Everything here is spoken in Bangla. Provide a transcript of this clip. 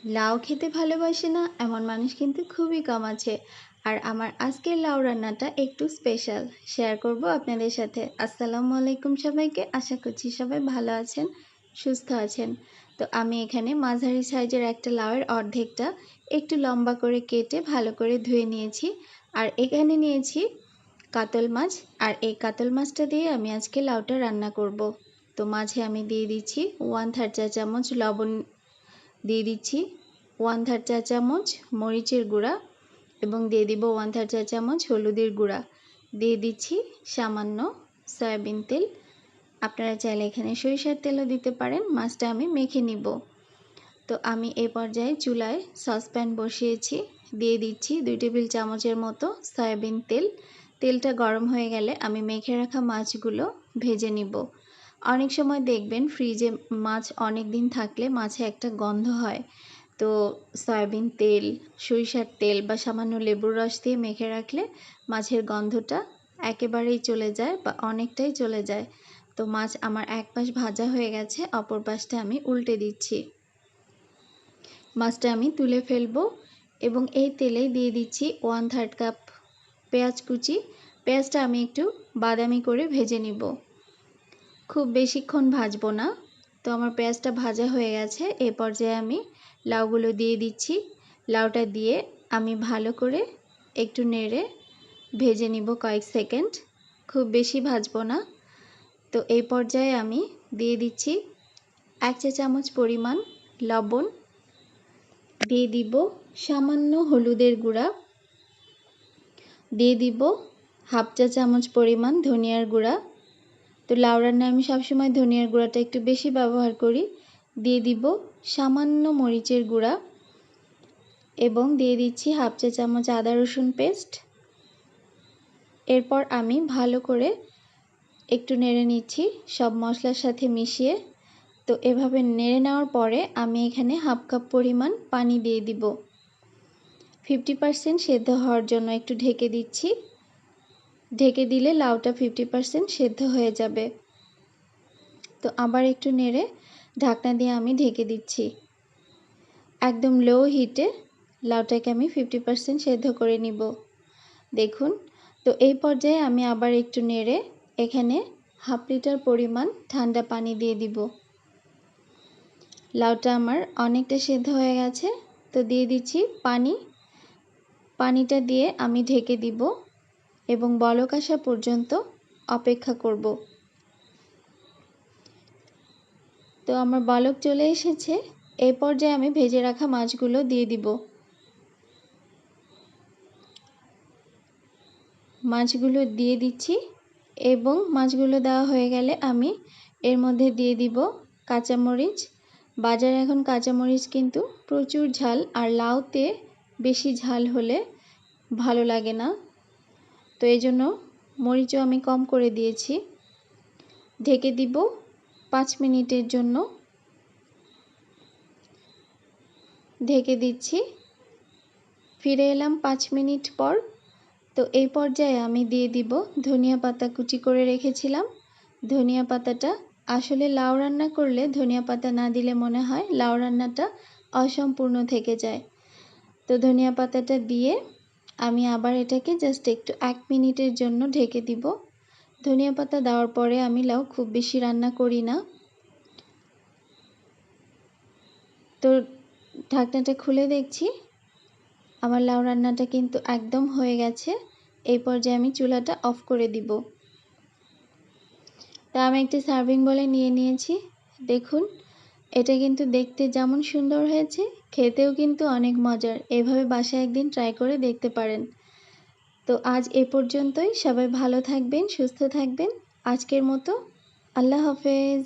লাউ খেতে ভালোবাসে না এমন মানুষ কিন্তু খুবই কম আছে। আর আমার আজকের লাউ রান্নাটা একটু স্পেশাল, শেয়ার করব আপনাদের সাথে। আসসালামু আলাইকুম সবাইকে, আশা করছি সবাই ভালো আছেন, সুস্থ আছেন। তো আমি এখানে মাঝারি সাইজের একটা লাউয়ের অর্ধেকটা একটু লম্বা করে কেটে ভালো করে ধুয়ে নিয়েছি। আর এখানে নিয়েছি কাতল মাছ, আর এই কাতল মাছটা দিয়ে আমি আজকে লাউটা রান্না করব। তো মাঝে আমি দিয়ে দিচ্ছি 1/3 চা চামচ লবণ, দিয়ে দিচ্ছি 1/3 চা চামচ মরিচের গুঁড়া এবং দিয়ে দিব 1/3 চা চামচ হলুদের গুঁড়া, দিয়ে দিচ্ছি সামান্য সয়াবিন তেল। আপনারা চাইলে এখানে সরিষার তেলও দিতে পারেন। মাছটা আমি মেখে নিব। তো আমি এই পর্যায়ে চুলায় সসপ্যান বসিয়েছি, দিয়ে দিচ্ছি 2 টেবিল চামচের মতো সয়াবিন তেল। তেলটা গরম হয়ে গেলে আমি মেখে রাখা মাছগুলো ভেজে নিব। অনেক সময় দেখবেন ফ্রিজে মাছ অনেক দিন থাকলে মাছে একটা গন্ধ হয়। তো সয়াবিন তেল, সরিষার তেল বা সামান্য লেবুর রস দিয়ে মেখে রাখলে মাছের গন্ধটা একেবারেই চলে যায় বা অনেকটাই চলে যায়। তো মাছ আমার এক পাশ ভাজা হয়ে গেছে, অপর পাশটা আমি উল্টে দিচ্ছি। মাছটা আমি তুলে ফেলবো এবং এই তেলেই দিয়ে দিচ্ছি 1/3 কাপ পেঁয়াজ কুচি। পেঁয়াজটা আমি একটু বাদামি করে ভেজে নিব, খুব বেশিক্ষণ ভাজবো না। তো আমার পেঁয়াজটা ভাজা হয়ে গেছে, এ পর্যায়ে আমি লাউগুলো দিয়ে দিচ্ছি। লাউটা দিয়ে আমি ভালো করে একটু নেড়ে ভেজে নিব কয়েক সেকেন্ড, খুব বেশি ভাজবো না। তো এই পর্যায়ে আমি দিয়ে দিচ্ছি 1 চা চামচ পরিমাণ লবণ, দিয়ে দিব সামান্য হলুদের গুঁড়া, দিয়ে দিব 1/2 চা চামচ পরিমাণ ধনিয়ার গুঁড়া। তো লাউ রান্নায় আমি সবসময় ধনিয়ার গুঁড়াটা একটু বেশি ব্যবহার করি। দিয়ে দিব সামান্য মরিচের গুঁড়া এবং দিয়ে দিচ্ছি 1/2 চা চামচ আদা রসুন পেস্ট। এরপর আমি ভালো করে একটু নেড়ে নিচ্ছি সব মশলার সাথে মিশিয়ে। তো এভাবে নেড়ে নেওয়ার পরে আমি এখানে 1/2 কাপ পরিমাণ পানি দিয়ে দিব। 50% সেদ্ধ হওয়ার জন্য একটু ঢেকে দিচ্ছি। ঢেকে দিলে লাউটা 50% সেদ্ধ হয়ে যাবে। তো আবার একটু নেড়ে ঢাকনা দিয়ে আমি ঢেকে দিচ্ছি। একদম লো হিটে লাউটাকে আমি 50% সেদ্ধ করে নিব। দেখুন, তো এই পর্যায়ে আমি আবার একটু নেড়ে এখানে 1/2 লিটার পরিমাণ ঠান্ডা পানি দিয়ে দিব। লাউটা আমার অনেকটা সেদ্ধ হয়ে গেছে, তো দিয়ে দিচ্ছি পানি। পানিটা দিয়ে আমি ঢেকে দিব এবং বলক আসা পর্যন্ত অপেক্ষা করব। তো আমার বলক চলে এসেছে, এই পর্যায়ে আমি ভেজে রাখা মাছগুলো দিয়ে দিব। মাছগুলো দিয়ে দিচ্ছি এবং মাছগুলো দেওয়া হয়ে গেলে আমি এর মধ্যে দিয়ে দিব কাঁচামরিচ। বাজারে এখন কাঁচামরিচ কিন্তু প্রচুর ঝাল, আর লাউতে বেশি ঝাল হলে ভালো লাগে না। তো এই জন্য মরিচও আমি কম করে দিয়েছি। ঢেকে দিব 5 মিনিটের জন্য। ঢেকে দিচ্ছি, ফিরে এলাম 5 মিনিট পর। তো এই পর্যায়ে আমি দিয়ে দিব ধনিয়া পাতা কুচি করে রেখেছিলাম। ধনিয়া পাতাটা আসলে লাউ রান্না করলে ধনিয়া পাতা না দিলে মনে হয় লাউ রান্নাটা অসম্পূর্ণ থেকে যায়। তো ধনিয়া পাতাটা দিয়ে আমি আবার এটাকে জাস্ট একটু 1 মিনিটের জন্য ঢেকে দিব। ধনিয়া পাতা দেওয়ার পরে আমি লাউ খুব বেশি রান্না করি না। তো ঢাকনাটা খুলে দেখছি আমার লাউ রান্নাটা কিন্তু একদম হয়ে গেছে। এই পর্যায়ে আমি চুলাটা অফ করে দিব। তা আমি একটি সার্ভিং বলে নিয়ে নিয়েছি। দেখুন, এটা কিন্তু দেখতে যেমন সুন্দর হয়েছে, খেতেও কিন্তু অনেক মজার। এভাবে বাসায় একদিন ট্রাই করে দেখতে পারেন। তো আজ এ পর্যন্তই। সবাই ভালো থাকবেন, সুস্থ থাকবেন। আজকের মতো আল্লাহ হাফেজ।